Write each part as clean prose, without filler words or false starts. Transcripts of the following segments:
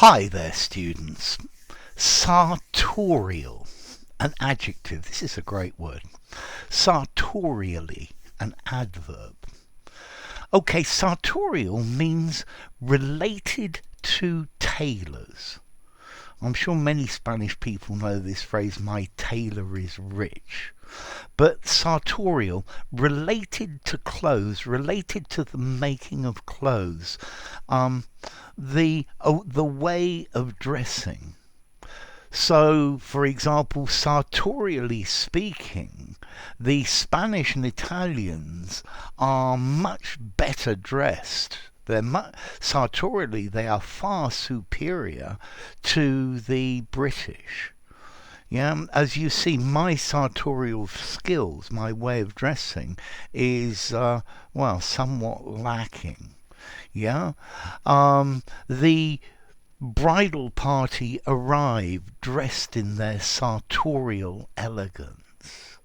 Hi there, students. Sartorial, an adjective. This is a great word. Sartorially, an adverb. Okay, sartorial means related to tailors. I'm sure many Spanish people know this phrase, my tailor is rich. But sartorial, related to clothes, related to the making of clothes, the way of dressing. So, for example, sartorially speaking, the Spanish and Italians are much better dressed. Sartorially, they are far superior to the British. Yeah, as you see, my sartorial skills, my way of dressing, is somewhat lacking. Yeah, the bridal party arrived dressed in their sartorial elegance.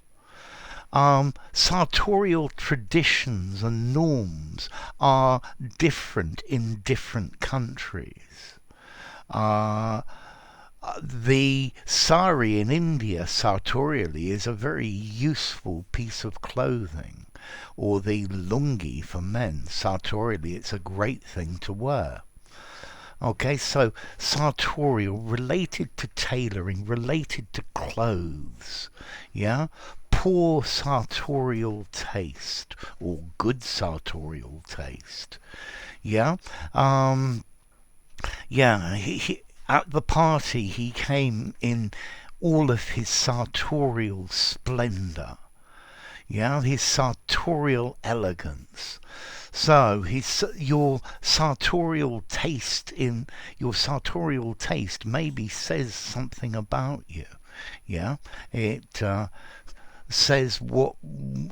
Sartorial traditions and norms are different in different countries. The sari in India, sartorially, is a very useful piece of clothing. Or the lungi for men, sartorially, it's a great thing to wear. Okay, so sartorial, related to tailoring, related to clothes. Yeah? Poor sartorial taste, or good sartorial taste. Yeah? At the party, he came in all of his sartorial splendor. Yeah, his sartorial elegance. So your sartorial taste maybe says something about you. Yeah, it says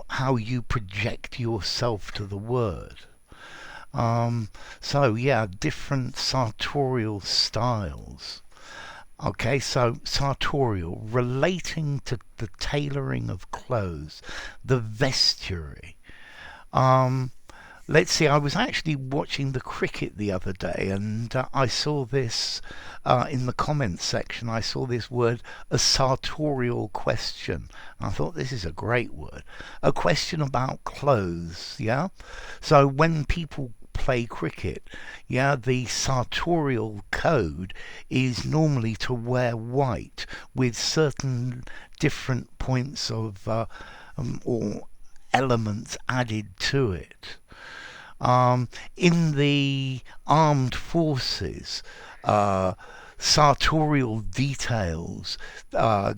how you project yourself to the world. Different sartorial styles. Okay, so sartorial, relating to the tailoring of clothes, the vestiary. Let's see, I was actually watching the cricket the other day, and I saw this in the comments section. I saw this word, a sartorial question. I thought, this is a great word. A question about clothes, yeah? So when people play cricket, yeah, the sartorial code is normally to wear white with certain different points of or elements added to it. In the armed forces, sartorial details tell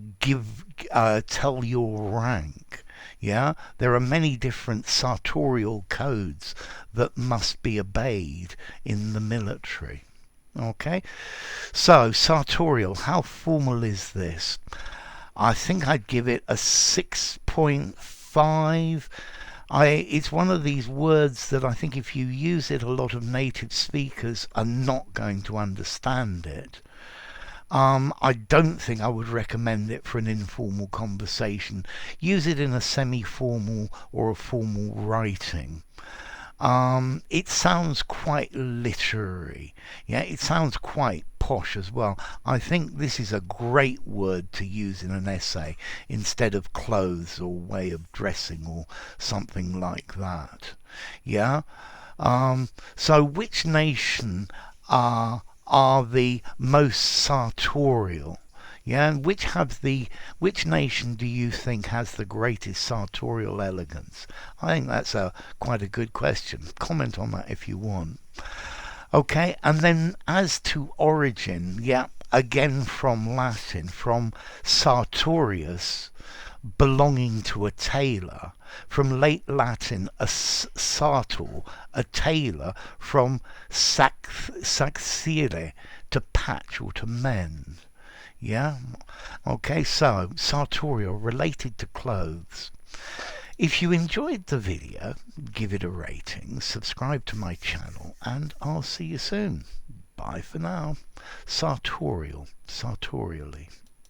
your rank. Yeah, there are many different sartorial codes that must be obeyed in the military. Okay, so sartorial, how formal is this? I think I'd give it a 6.5. It's one of these words that I think if you use it, a lot of native speakers are not going to understand it. I don't think I would recommend it for an informal conversation. Use it in a semi-formal or a formal writing. It sounds quite literary. Yeah, it sounds quite posh as well. I think this is a great word to use in an essay instead of clothes or way of dressing or something like that. Yeah. So which nation are the most sartorial? Yeah, and which nation do you think has the greatest sartorial elegance? I think that's quite a good question. Comment on that if you want. Okay, and then as to origin, yeah, again from Latin, from sartorius, belonging to a tailor. From late Latin, a sartor, a tailor, from saxire, to patch or to mend. Yeah? Okay, so sartorial, related to clothes. If you enjoyed the video, give it a rating, subscribe to my channel, and I'll see you soon. Bye for now. Sartorial, sartorially.